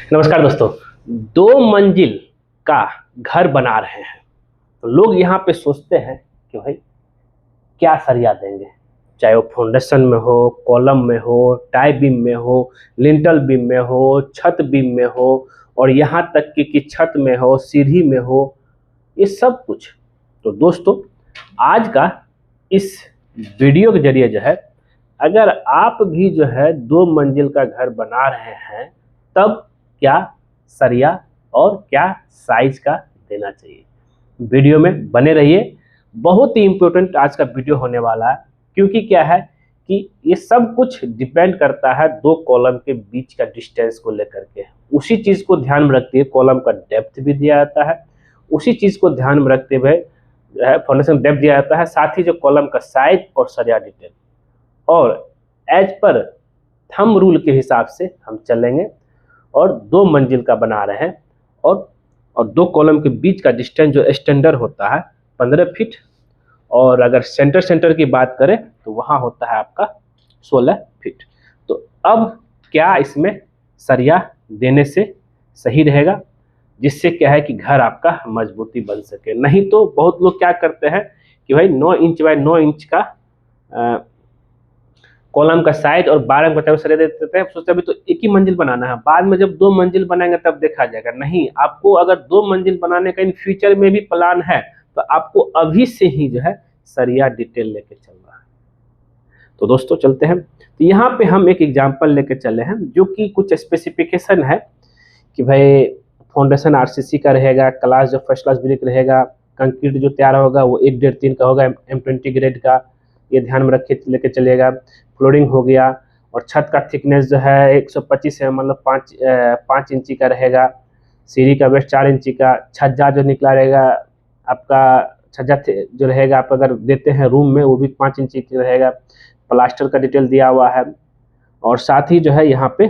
नमस्कार दोस्तों। 2 मंजिल का घर बना रहे हैं तो लोग यहाँ पे सोचते हैं कि भाई क्या सरिया देंगे, चाहे वो फाउंडेशन में हो, कॉलम में हो, टाई बीम में हो, लिंटल बीम में हो, छत बीम में हो, और यहाँ तक कि छत में हो, सीढ़ी में हो, ये सब कुछ। तो दोस्तों, आज का इस वीडियो के जरिए जो है, अगर आप भी जो है 2 मंजिल का घर बना रहे हैं, तब क्या सरिया और क्या साइज का देना चाहिए। वीडियो में बने रहिए, बहुत ही इंपॉर्टेंट आज का वीडियो होने वाला है। क्योंकि क्या है कि ये सब कुछ डिपेंड करता है 2 कॉलम के बीच का डिस्टेंस को लेकर के। उसी चीज को ध्यान में रखते हुए कॉलम का डेप्थ भी दिया जाता है, उसी चीज को ध्यान में रखते हुए फाउंडेशन डेप्थ दिया जाता है, साथ ही जो कॉलम का साइज और सरिया डिटेल, और एज पर थंब रूल के हिसाब से हम चलेंगे। और 2 मंजिल का बना रहे हैं, और 2 कॉलम के बीच का डिस्टेंस जो स्टैंडर्ड होता है 15 फीट, और अगर सेंटर की बात करें तो वहाँ होता है आपका 16 फीट। तो अब क्या इसमें सरिया देने से सही रहेगा, जिससे क्या है कि घर आपका मजबूती बन सके। नहीं तो बहुत लोग क्या करते हैं कि भाई 9 इंच बाय 9 इंच का कॉलम का साइज और 12 बचा सरिया दे देते हैं, सोचते अभी तो एक ही मंजिल बनाना है, बाद में जब 2 मंजिल बनाएंगे तब देखा जाएगा। नहीं, आपको अगर 2 मंजिल बनाने का इन फ्यूचर में भी प्लान है तो आपको अभी से ही जो है सरिया डिटेल लेके चलना है। तो दोस्तों चलते हैं। तो यहाँ पे हम एक एग्जाम्पल लेके चले हैं, जो कि कुछ स्पेसिफिकेशन है कि भाई फाउंडेशन आरसीसी का रहेगा, क्लास जो फर्स्ट क्लास ब्रिक रहेगा, कंक्रीट जो तैयार होगा वो 1, 1.5, 3 का होगा, M20 ग्रेड का, ये ध्यान में रखे लेके चलिएगा। फ्लोरिंग हो गया, और छत का थिकनेस जो है 125 है, मतलब 5 इंची का रहेगा। सीढ़ी का बेस 4 इंची का। छज्जा जो निकला रहेगा आपका, छज्जा जो रहेगा आप अगर देते हैं रूम में, वो भी 5 इंची का रहेगा। प्लास्टर का डिटेल दिया हुआ है, और साथ ही जो है यहाँ पे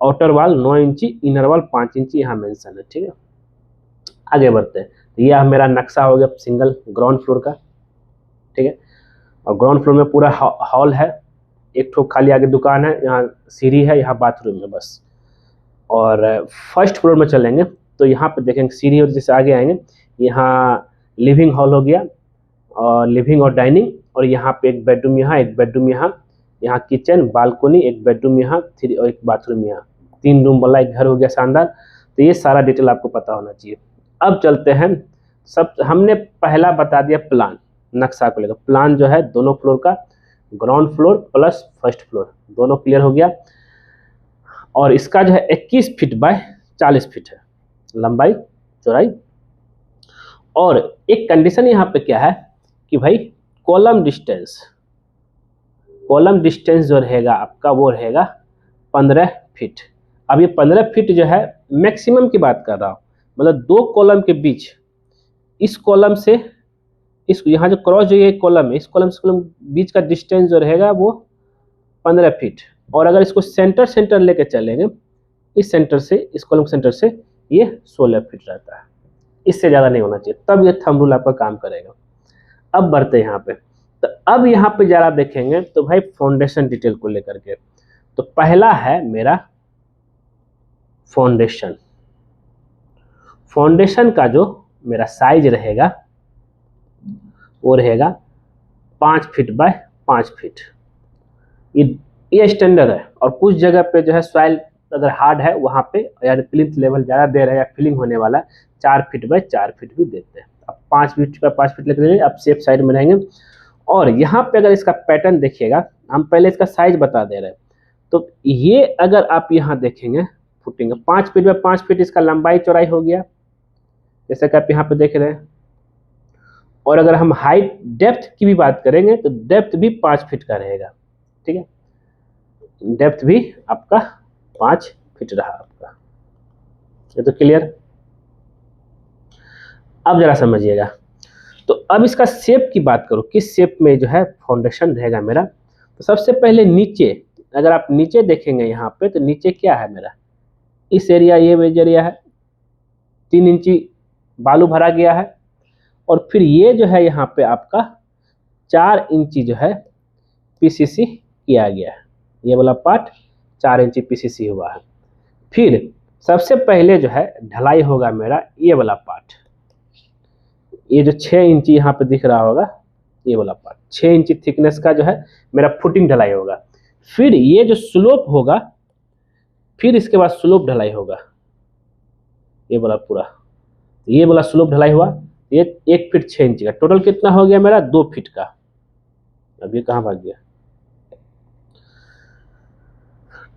आउटर वाल 9 इंची, इनर वाल 5 इंची यहाँ मेंशन है। ठीक है, आगे बढ़ते हैं। तो यह मेरा नक्शा हो गया सिंगल ग्राउंड फ्लोर का। ठीक है, और ग्राउंड फ्लोर में पूरा हॉल है, एक ठो खाली आगे दुकान है, यहाँ सीढ़ी है, यहाँ बाथरूम है बस। और फर्स्ट फ्लोर में चलेंगे तो यहाँ पे देखेंगे सीढ़ी, और जैसे आगे आएंगे यहाँ लिविंग हॉल हो गया, और लिविंग और डाइनिंग, और यहाँ पे एक बेडरूम यहाँ, एक बेडरूम यहाँ, यहाँ किचन, बालकोनी, एक बेडरूम यहाँ, 3 और एक बाथरूम यहाँ। 3 रूम वाला एक घर हो गया शानदार। तो ये सारा डिटेल आपको पता होना चाहिए। अब चलते हैं, सब हमने पहला बता दिया प्लान, नक्शा को लेकर। प्लान जो है दोनों फ्लोर का, ground floor plus first floor, दोनों क्लियर हो गया। और इसका जो है 21 फीट बाय 40 फीट है लंबाई चौड़ाई। और एक कंडीशन यहाँ पे क्या है कि भाई कॉलम डिस्टेंस जो रहेगा आपका वो रहेगा 15 फीट। अब ये 15 फीट जो है मैक्सिमम की बात कर रहा हूँ, मतलब 2 कॉलम के बीच, इस कॉलम से इस, यहाँ जो क्रॉस जो ये कॉलम है, इस कॉलम से कॉलम बीच का डिस्टेंस जो रहेगा वो 15 फीट। और अगर इसको सेंटर लेके चलेंगे, इस सेंटर से, इस कॉलम सेंटर से, ये 16 फीट रहता है। इससे ज़्यादा नहीं होना चाहिए, तब ये थंब रूल आपका काम करेगा। अब बढ़ते हैं यहाँ पे। तो अब यहाँ पे जरा देखेंगे तो भाई फाउंडेशन डिटेल को लेकर के, तो पहला है मेरा फाउंडेशन का जो मेरा साइज रहेगा वो रहेगा 5 फीट बाय 5 फीट। ये स्टैंडर्ड है। और कुछ जगह पे जो है सॉइल अगर हार्ड है वहाँ पे, यानी प्लिंथ लेवल ज़्यादा दे रहा है या फिलिंग होने वाला है, 4 फीट बाय 4 फीट भी देते हैं। अब 5 फीट बाय 5 फीट लेकर अब सेफ साइड में रहेंगे। और यहाँ पे अगर इसका पैटर्न देखिएगा, हम पहले इसका साइज बता दे रहे हैं। तो ये अगर आप यहाँ देखेंगे फुटिंग 5 फीट बाय 5 फीट इसका लंबाई चौड़ाई हो गया, जैसे कि आप यहाँ पे देख रहे हैं। और अगर हम हाइट डेप्थ की भी बात करेंगे तो डेप्थ भी 5 फीट का रहेगा। ठीक है, डेप्थ भी आपका 5 फीट रहा आपका। ये तो क्लियर। अब जरा समझिएगा, तो अब इसका शेप की बात करो, किस शेप में जो है फाउंडेशन रहेगा मेरा। तो सबसे पहले नीचे, अगर आप नीचे देखेंगे यहाँ पे, तो नीचे क्या है मेरा, इस एरिया, ये वेज एरिया है, 3 इंची बालू भरा गया है। और फिर ये जो है यहाँ पे आपका 4 इंची जो है पीसीसी किया गया है, ये वाला पार्ट 4 इंची पीसीसी हुआ है। फिर सबसे पहले जो है ढलाई होगा मेरा ये वाला पार्ट, ये जो 6 इंची यहाँ पे दिख रहा होगा ये वाला पार्ट, 6 इंची थिकनेस का जो है मेरा फुटिंग ढलाई होगा। फिर ये जो स्लोप होगा, फिर इसके बाद स्लोप ढलाई होगा, ये वाला पूरा, ये वाला स्लोप ढलाई हुआ, ये 1 फीट 6 इंची का, टोटल कितना हो गया मेरा 2 फीट का। अब ये कहाँ भाग गया,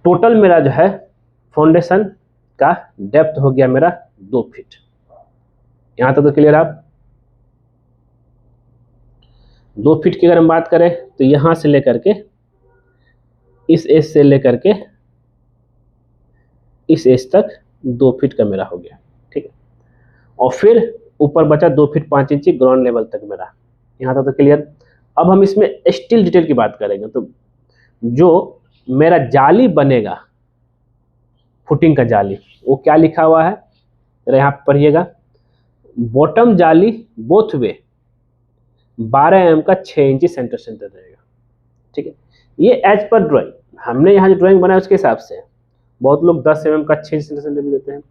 टोटल मेरा जो है फाउंडेशन का डेप्थ हो गया मेरा 2 फीट। यहां तक तो क्लियर आप? 2 फीट की अगर हम बात करें तो यहां से लेकर के इस एज से लेकर के इस एज तक 2 फीट का मेरा हो गया, ठीक है। और फिर ऊपर बचा 2 फीट 5 इंची ग्राउंड लेवल तक मेरा, यहां तक तो क्लियर। अब हम इसमें स्टील डिटेल की बात करेंगे, तो जो मेरा जाली बनेगा फुटिंग का जाली, वो क्या लिखा हुआ है जरा यहाँ पढ़िएगा। बॉटम जाली बोथ वे 12 mm का 6 इंची सेंटर रहेगा, ठीक है। ये एज पर ड्राइंग, हमने यहाँ जो ड्राइंग बनाया उसके हिसाब से, बहुत लोग 10 mm का 6 इंची सेंटर भी देते हैं।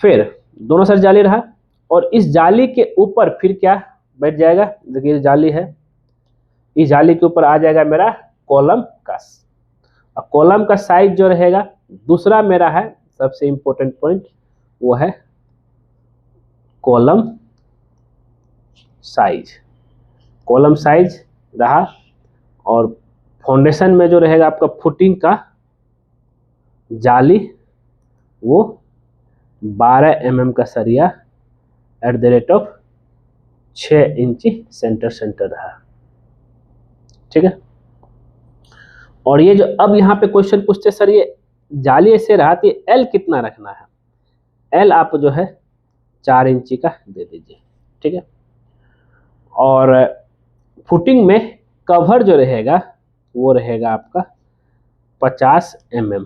फिर दोनों साइड जाली रहा, और इस जाली के ऊपर फिर क्या बैठ जाएगा, देखिए जाली है, इस जाली के ऊपर आ जाएगा मेरा कॉलम का, और कॉलम का साइज जो रहेगा, दूसरा मेरा है सबसे इंपॉर्टेंट पॉइंट, वो है कॉलम साइज। कॉलम साइज रहा, और फाउंडेशन में जो रहेगा आपका फुटिंग का जाली, वो 12 mm का सरिया एट द रेट ऑफ 6 इंची सेंटर रहा, ठीक है। और ये जो अब यहाँ पे क्वेश्चन पूछते सर ये जाली ऐसे रहा तो एल कितना रखना है, एल आप जो है 4 इंची का दे दीजिए, ठीक है। और फुटिंग में कवर जो रहेगा वो रहेगा आपका 50 mm,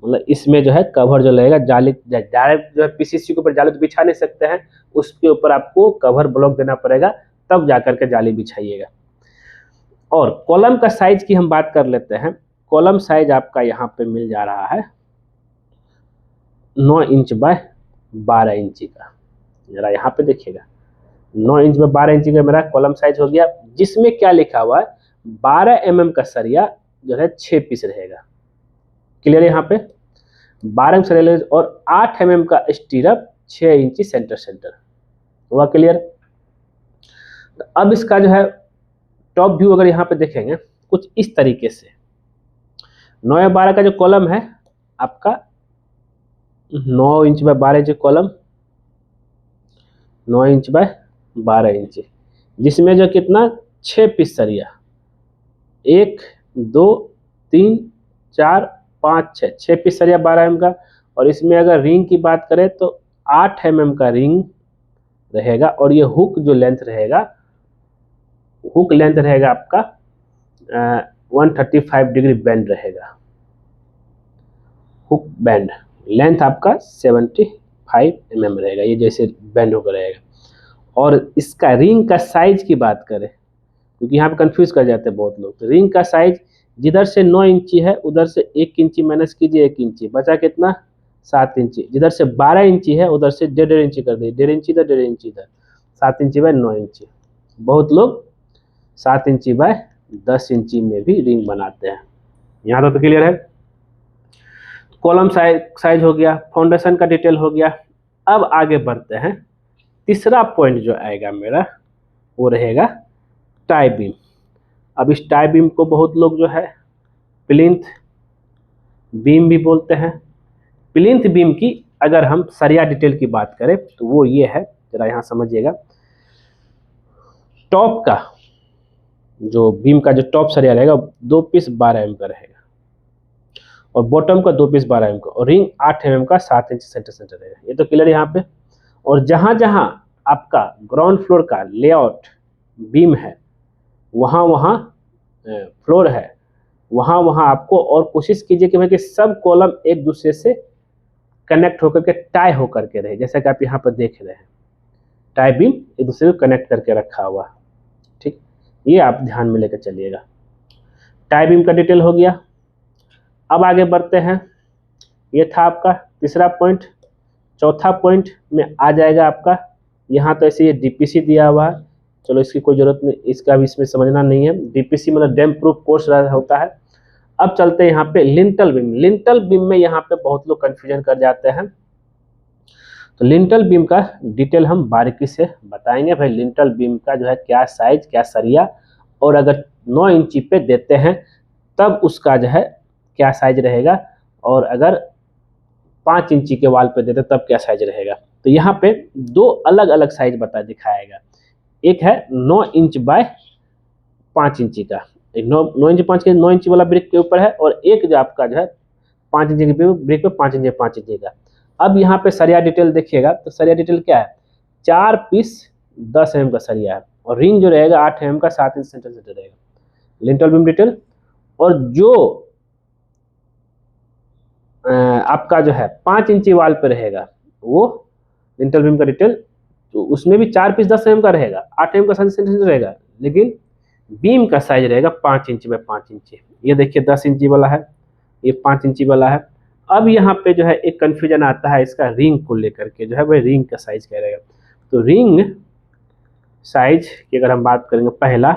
मतलब इसमें जो है कवर जो रहेगा, जाली डायरेक्ट जो है पीसीसी के ऊपर जाली तो बिछा नहीं सकते हैं, उसके ऊपर आपको कवर ब्लॉक देना पड़ेगा, तब जाकर के जाली बिछाइएगा। और कॉलम का साइज की हम बात कर लेते हैं। कॉलम साइज आपका यहाँ पे मिल जा रहा है 9 इंच बाय 12 इंची का, जरा यहाँ पे देखिएगा 9 इंच बाय 12 इंची का मेरा कॉलम साइज हो गया, जिसमें क्या लिखा हुआ है 12 mm का सरिया जो है 6 पीस रहेगा, क्लियर यहाँ पे 12 mm सरिया और 8 mm का स्टीरअप 6 इंची सेंटर हुआ, क्लियर। अब इसका जो है टॉप व्यू अगर यहाँ पे देखेंगे कुछ इस तरीके से, 9 या 12 का जो कॉलम है आपका 9 inch by 12 inch column, 9 inch by 12 inch, जिसमें जो कितना 6 पीस सरिया, 1 2 3 4 5 6 पीस सरिया 12 mm का। और इसमें अगर रिंग की बात करें तो 8 mm का रिंग रहेगा, और ये हुक जो लेंथ रहेगा, हुक लेंथ रहेगा आपका 135 डिग्री बैंड रहेगा, हुक बैंड लेंथ आपका 75 mm रहेगा, ये जैसे बैंड होकर रहेगा। और इसका रिंग का साइज की बात करें, क्योंकि यहाँ पे कंफ्यूज कर जाते हैं बहुत लोग, तो रिंग का साइज जिधर से 9 इंची है उधर से 1 इंची माइनस कीजिए, 1 इंची बचा कितना 7 इंची, जिधर से 12 इंची है उधर से 1.5 इंची कर दिए, 1.5 इंची इधर 1.5 इंची इधर, 7 इंची बाय 9 इंची। बहुत लोग 7 इंची बाय 10 इंची में भी रिंग बनाते हैं। यहाँ तो क्लियर है। कॉलम साइज हो गया, फाउंडेशन का डिटेल हो गया। अब आगे बढ़ते हैं, तीसरा पॉइंट जो आएगा मेरा वो रहेगा टाई बीम। अब इस टाई बीम को बहुत लोग जो है प्लिंथ बीम भी बोलते हैं। प्लिंथ बीम की अगर हम सरिया डिटेल की बात करें तो वो ये है, जरा यहाँ समझिएगा। टॉप का जो बीम का जो टॉप सरिया रहेगा 2 पीस 12 mm का रहेगा, और बॉटम का 2 पीस 12 mm का, और रिंग 8 mm का 7 इंच सेंटर रहेगा। ये तो क्लियर यहाँ पे। और जहाँ जहाँ आपका ग्राउंड फ्लोर का लेआउट बीम है, वहाँ फ्लोर है, वहाँ आपको और कोशिश कीजिए कि भाई कि सब कॉलम एक दूसरे से कनेक्ट होकर के टाई होकर के रहे, जैसा कि आप यहाँ पर देख रहे हैं टाई बीम एक दूसरे को कनेक्ट करके रखा हुआ, ठीक। ये आप ध्यान में लेकर चलिएगा। टाई बीम का डिटेल हो गया। अब आगे बढ़ते हैं, ये था आपका तीसरा पॉइंट, चौथा पॉइंट में आ जाएगा आपका, यहाँ तो ऐसे ये डीपीसी दिया हुआ है, चलो इसकी कोई जरूरत नहीं, इसका भी इसमें समझना नहीं है। डीपीसी मतलब डैम प्रूफ कोर्स होता है। अब चलते हैं यहाँ पे लिंटल बीम। लिंटल बीम में यहाँ पे बहुत लोग कंफ्यूजन कर जाते हैं, तो लिंटल बीम का डिटेल हम बारीकी से बताएंगे। भाई लिंटल बीम का जो है क्या साइज, क्या सरिया, और अगर 9 इंची पे देते हैं तब उसका जो है क्या साइज रहेगा, और अगर 5 इंची के वाल पे देते तब क्या साइज रहेगा। तो यहाँ पे दो अलग अलग साइज दिखाएगा। एक है 9 इंच बाय 5 इंची का, 9 इंच 5 के 9 इंची वाला ब्रिक के ऊपर है, और एक जो आपका जो है 5 इंची के ब्रिक पे 5 इंची का। अब यहाँ पे सरिया डिटेल देखिएगा, तो सरिया डिटेल क्या है, 4 पीस 10 mm का सरिया है, और रिंग जो रहेगा 8 mm का 7 इंच सेंटर रहेगा, लिंटल बीम डिटेल। और जो आपका जो है 5 इंची वाल पे रहेगा वो लिंटल बीम का डिटेल, तो उसमें भी 4 पीस 10 mm का रहेगा, 8 mm का 7 सेंटीमीटर रहेगा, लेकिन बीम का साइज रहेगा 5 इंची बाय 5 इंची। ये देखिए 10 इंची वाला है, ये 5 इंची वाला है। अब यहाँ पे जो है एक कंफ्यूजन आता है इसका रिंग को लेकर के, जो है वह रिंग का साइज क्या रहेगा। तो रिंग साइज की अगर हम बात करेंगे, पहला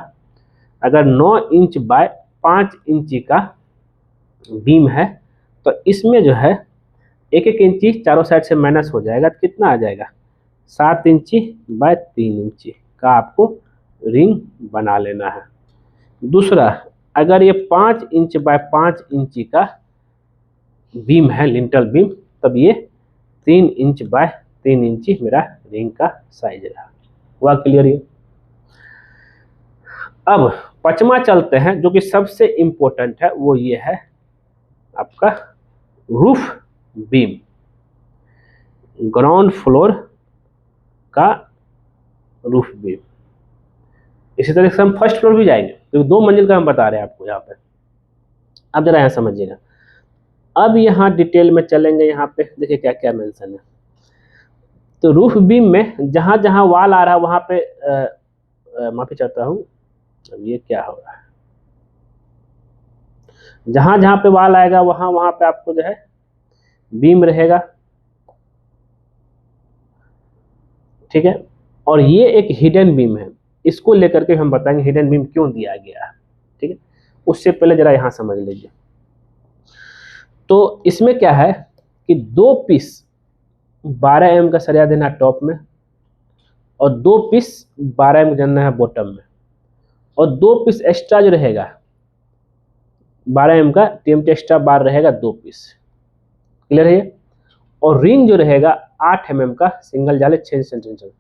अगर 9 इंच बाय 5 इंची का बीम है तो इसमें जो है एक एक इंची चारों साइड से माइनस हो जाएगा, तो कितना आ जाएगा, 7 इंची बाय 3 इंची का आपको रिंग बना लेना है। दूसरा, अगर ये 5 इंच बाय 5 इंची का बीम है लिंटल बीम, तब ये 3 इंच बाय 3 इंची मेरा रिंग का साइज रहा। हुआ क्लियर ये। अब पांचवा चलते हैं, जो कि सबसे इंपॉर्टेंट है, वो ये है आपका रूफ बीम, ग्राउंड फ्लोर का रूफ बीम। इसी तरह से हम फर्स्ट फ्लोर भी जाएंगे, तो 2 मंजिल का हम बता रहे हैं आपको यहाँ पे। अब जरा यहाँ समझिएगा, अब यहाँ डिटेल में चलेंगे। यहाँ पे देखिए क्या क्या मेंशन है। तो रूफ बीम में जहां जहां वाल आ रहा है वहां पे माफी चाहता हूँ, अब ये क्या हो रहा है, जहां जहां पे वाल आएगा वहां वहां पे आपको जो है बीम रहेगा, ठीक है। और ये एक हिडन बीम है, इसको लेकर के हम बताएंगे हिडन बीम क्यों दिया गया है, ठीक है। उससे पहले जरा यहाँ समझ लीजिए। तो इसमें क्या है कि 2 पीस 12 mm का सरिया देना है टॉप में, और 2 पीस 12 mm देना है बॉटम में, और 2 पीस एक्स्ट्रा जो रहेगा 12 mm का टीएमटी एक्स्ट्रा बार रहेगा 2 पीस। क्लियर है ये। और रिंग जो रहेगा 8 mm का सिंगल जाले 6 सेंटीमीटर,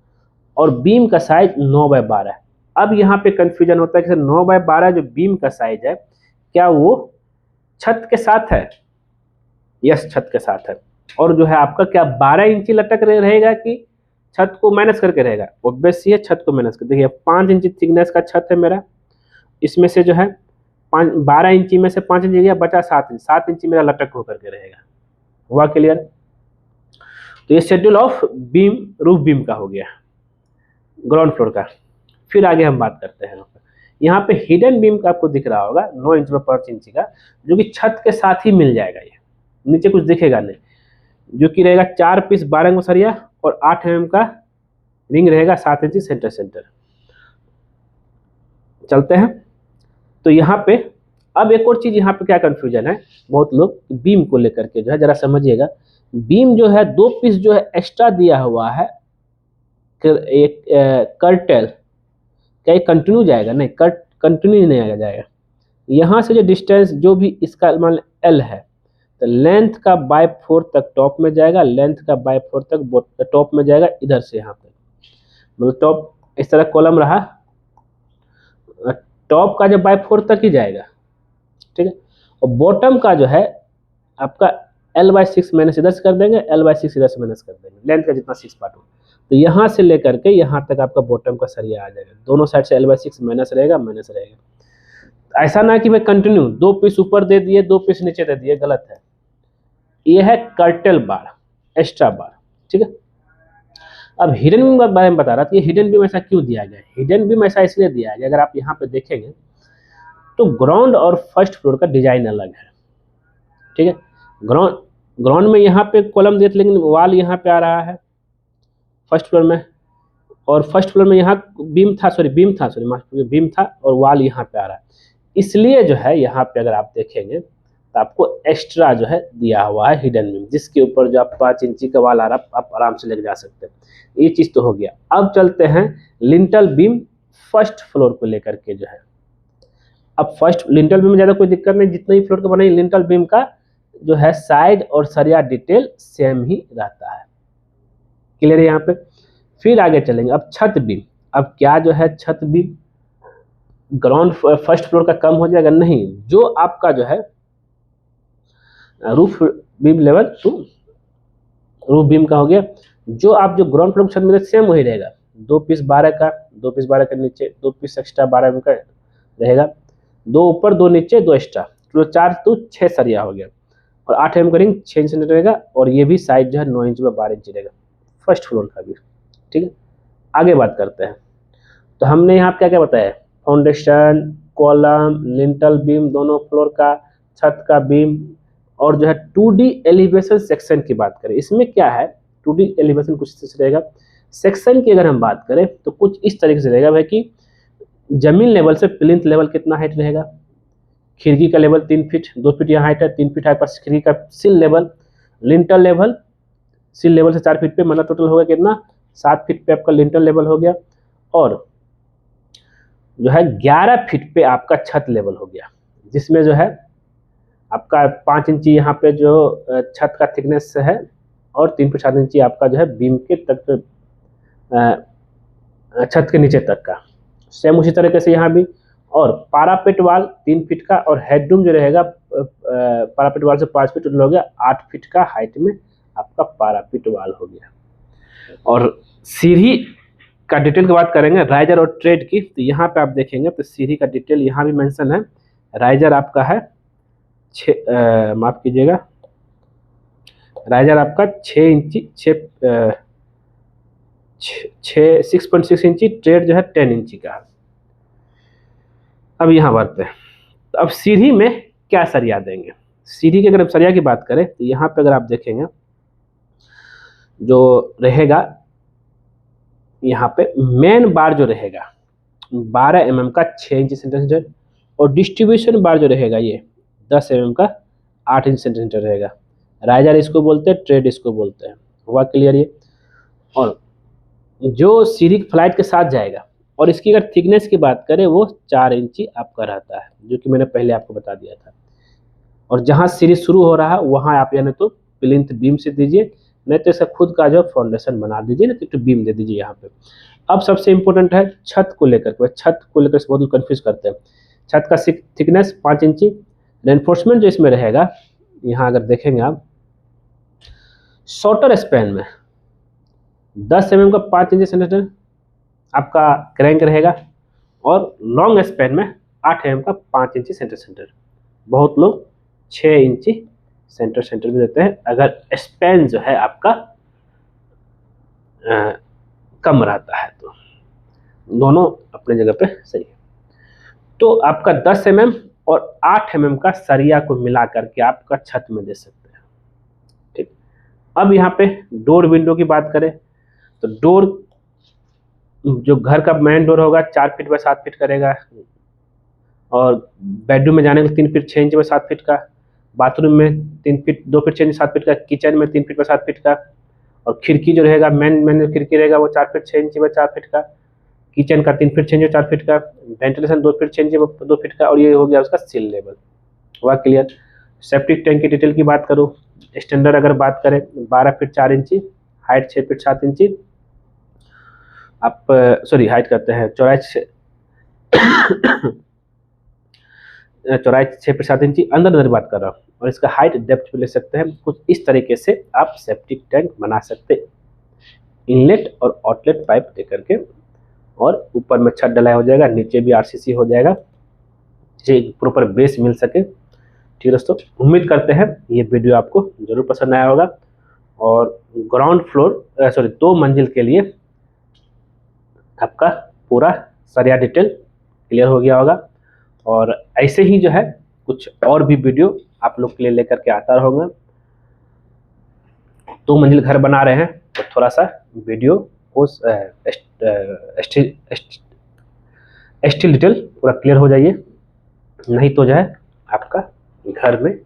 और बीम का साइज 9 बाय 12। अब यहाँ पे कंफ्यूजन होता है कि 9 बाय 12 जो बीम का साइज है, क्या वो छत के साथ है? यस, छत के साथ है। और जो है आपका क्या 12 इंची लटक रहेगा कि छत को माइनस करके रहेगा? ऑब्वियस ही है, छत को माइनस कर। देखिए 5 इंची थिकनेस का छत है मेरा, इसमें से जो है 12 इंची में से 5 इंची गया, बचा 7 इंच, 7 इंची मेरा लटक होकर के रहेगा। हुआ क्लियर? तो ये schedule of beam roof beam का हो गया, ग्राउंड फ्लोर का। फिर आगे हम बात करते हैं। यहाँ पे हिडन बीम का आपको दिख रहा होगा 9 इंच बाय 5 इंची का, जो कि छत के साथ ही मिल जाएगा। ये नीचे कुछ दिखेगा नहीं, जो कि रहेगा 4 पीस 12 का सरिया और 8 mm का रिंग रहेगा, 7 इंची सेंटर। चलते हैं। तो यहाँ पे अब एक और चीज, यहाँ पे क्या कंफ्यूजन है बहुत लोग बीम को लेकर के, जो है जरा समझिएगा। बीम जो है 2 पीस जो है एक्स्ट्रा दिया हुआ है, एक कर्टेल, क्या ये कंटिन्यू जाएगा? नहीं, कंटिन्यू नहीं जाएगा। यहाँ से जो डिस्टेंस जो भी इसका मान एल है, तो लेंथ का बाय 4 तक टॉप में जाएगा, लेंथ का बाय 4 तक टॉप में जाएगा, इधर से यहाँ पे मतलब टॉप इस तरह कॉलम रहा, टॉप का जो बाय 4 तक ही जाएगा, ठीक है। और बॉटम का जो है आपका L/6 माइनस इधर से कर देंगे, L/6 इधर से माइनस कर देंगे, लेंथ का जितना 6 पार्ट हो, तो यहाँ से लेकर के यहाँ तक आपका बॉटम का सरिया आ जाएगा। दोनों साइड से L/6 माइनस रहेगा। ऐसा ना कि भाई कंटिन्यू 2 पीस ऊपर दे दिए 2 पीस नीचे दे दिए, गलत है। ये है कर्टेल बार, एक्स्ट्रा बार, ठीक है। अब हिडन बीम के बारे में बता रहा था, ये हिडन बीम ऐसा क्यों दिया गया है? हिडन बीम ऐसा इसलिए दिया गया, अगर आप यहाँ पे देखेंगे तो ग्राउंड और फर्स्ट फ्लोर का डिजाइन अलग है, ठीक है। ग्राउंड में यहाँ पे कॉलम देते, लेकिन वॉल यहाँ पे आ रहा है फर्स्ट फ्लोर में, और फर्स्ट फ्लोर में यहाँ बीम था, बीम था और वॉल यहाँ पे आ रहा है। इसलिए जो है यहाँ पे अगर आप देखेंगे तो आपको एक्स्ट्रा जो है दिया हुआ है हिडन बीम, जिसके ऊपर जो आप 5 इंची का वॉल आ रहा है आप आराम से लेके जा सकते हैं। ये चीज़ तो हो गया। अब चलते हैं लिंटल बीम फर्स्ट फ्लोर को लेकर के जो है। अब फर्स्ट लिंटल बीम में ज़्यादा कोई दिक्कत नहीं, जितना ही फ्लोर का बनाइए लिंटल बीम का जो है साइड और सरिया डिटेल सेम ही रहता है। क्लियर है यहाँ पे। फिर आगे चलेंगे, अब छत बीम। अब क्या जो है छत बीम ग्राउंड फर्स्ट फ्लोर का कम हो जाएगा? नहीं, जो आपका जो है roof beam level to roof beam का हो गया, जो आप जो ग्राउंड फ्लोर छत में सेम वही रहेगा। 2 पीस 12 का, 2 पीस 12 के नीचे 2 पीस एक्स्ट्रा 12 का रहेगा, 2 ऊपर 2 नीचे 2 एक्स्ट्रा, तो 4 तो 6 सरिया हो गया, और 8 mm का रिंग 6 इंच रहेगा, और ये भी साइड जो है 9 इंच में 12 इंच रहेगा फर्स्ट फ्लोर का भी। ठीक है, आगे बात करते हैं। तो हमने यहाँ क्या क्या बताया? फाउंडेशन, कॉलम, लिंटल बीम दोनों फ्लोर का, छत का बीम, और जो है 2D एलिवेशन सेक्शन की बात करें, इसमें क्या है 2D एलिवेशन कुछ इस तरह से रहेगा। सेक्शन की अगर हम बात करें तो कुछ इस तरीके से रहेगा भाई कि जमीन लेवल से प्लिंथ लेवल कितना हाइट रहेगा, खिड़की का लेवल 3 फीट, 2 फीट यहाँ हाइट है, 3 फीट हाइट पर खिड़की का सिल लेवल, लिंटल लेवल सिल लेवल से 4 फीट पे, मतलब टोटल होगा कितना 7 फीट पे आपका लिंटल लेवल हो गया, और जो है 11 फीट पे आपका छत लेवल हो गया, जिसमें जो है आपका 5 इंची यहाँ पे जो छत का थिकनेस है, और 3 फीट 7 इंची आपका जो है बीम के तक छत के नीचे तक का। सेम उसी तरीके से यहाँ भी, और पारापेट वाल 3 फीट का, और हेडरूम जो रहेगा पारापेट वाल से 5 फीट हो गया, 8 फीट का हाइट में आपका पारापेट वाल हो गया। और सीढ़ी का डिटेल की बात करेंगे, राइजर और ट्रेड की, तो यहाँ पे आप देखेंगे तो सीढ़ी का डिटेल यहाँ भी मेंशन है। राइजर आपका है माफ कीजिएगा, राइजर आपका 6 इंची 6.6 इंची, ट्रेड जो है 10 इंची का। अब यहाँ बढ़ते हैं, तो अब सीढ़ी में क्या सरिया देंगे? सीढ़ी की अगर सरिया की बात करें तो यहाँ पे अगर आप देखेंगे जो रहेगा यहाँ पे मेन बार जो रहेगा 12 mm का 6 इंच सेंटीमीटर, और डिस्ट्रीब्यूशन बार जो रहेगा ये 10 mm का 8 इंच सेंटीमीटर रहेगा। राइजर इसको बोलते हैं, ट्रेड इसको बोलते हैं। हुआ क्लियर ये? और जो सीढ़ी फ्लाइट के साथ जाएगा, और इसकी अगर थिकनेस की बात करें वो 4 इंची आपका रहता है, जो कि मैंने पहले आपको बता दिया था। और जहाँ सीढ़ी शुरू हो रहा है वहाँ आप या तो प्लिंथ बीम से दीजिए, नहीं तो इसका खुद का जो फाउंडेशन बना दीजिए, नहीं तो बीम दे दीजिए यहाँ पे। अब सबसे इंपॉर्टेंट है छत को लेकर के, छत को लेकर बहुत लोग कन्फ्यूज करते हैं। छत का थिकनेस 5 इंची, रेनफोर्समेंट जो इसमें रहेगा यहाँ अगर देखेंगे आप शॉर्टर स्पैन में 10 mm का 5 इंची सेंटीमीटर आपका क्रैंक रहेगा, और लॉन्ग स्पैन में 8 mm का 5 इंची सेंटीमीटर। बहुत लोग 6 इंची सेंटर भी देते हैं अगर स्पैन जो है आपका कम रहता है, तो दोनों अपने जगह पे सही है। तो आपका 10 mm और 8 mm का सरिया को मिला करके आपका छत में दे सकते हैं। ठीक, अब यहाँ पे डोर विंडो की बात करें तो डोर जो घर का मेन डोर होगा 4 फीट बाय 7 फीट का रहेगा, और बेडरूम में जाने के 3 फीट 6 इंच बाय 7 फीट का, बाथरूम में 3 फीट 2 फीट 6 इंच 7 फीट का, किचन में 3 फीट बाय 7 फीट का, और खिड़की जो रहेगा मेन खिड़की रहेगा वो 4 फीट 6 इंच बाय 4 फीट का, किचन का 3 फीट 6 इंच 4 फीट का, वेंटिलेशन 2 फीट 6 इंच 2 फीट का, और ये हो गया उसका सिल लेवल। हुआ क्लियर? सेप्टिक टैंक की डिटेल की बात करूँ, स्टैंडर्ड अगर बात करें 12 फीट 4 इंची, हाइट 6 फीट 7 इंची, आप सॉरी हाइट करते हैं चौड़ाई 6 फीट 7 इंची अंदर बात कर रहा हूँ, और इसका हाइट डेप्थ भी ले सकते हैं। कुछ इस तरीके से आप सेप्टिक टैंक बना सकते हैं, इनलेट और आउटलेट पाइप दे करके, और ऊपर में छत डला हो जाएगा, नीचे भी आरसीसी हो जाएगा, जिसे एक प्रॉपर बेस मिल सके। ठीक है दोस्तों, उम्मीद करते हैं ये वीडियो आपको जरूर पसंद आया होगा, और ग्राउंड फ्लोर 2 मंजिल के लिए आपका पूरा सरिया डिटेल क्लियर हो गया होगा। और ऐसे ही जो है कुछ और भी वीडियो आप लोग के लिए लेकर के आता रहूँगा। 2 मंजिल घर बना रहे हैं तो थोड़ा सा वीडियो को स्टिल डिटेल पूरा क्लियर हो जाइए, नहीं तो जो है आपका घर में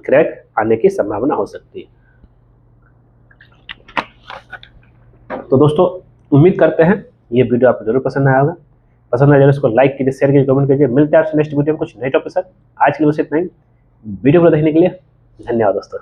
क्रैक आने की संभावना हो सकती है। तो दोस्तों उम्मीद करते हैं ये वीडियो आपको जरूर पसंद आया होगा। पसंद आया जरूर इसको लाइक कीजिए, शेयर कीजिए, कमेंट कीजिए। मिलते हैं आपसे नेक्स्ट वीडियो में कुछ नए टॉपिक के साथ। आज के लिए बस इतना ही। वीडियो को देखने के लिए धन्यवाद दोस्तों।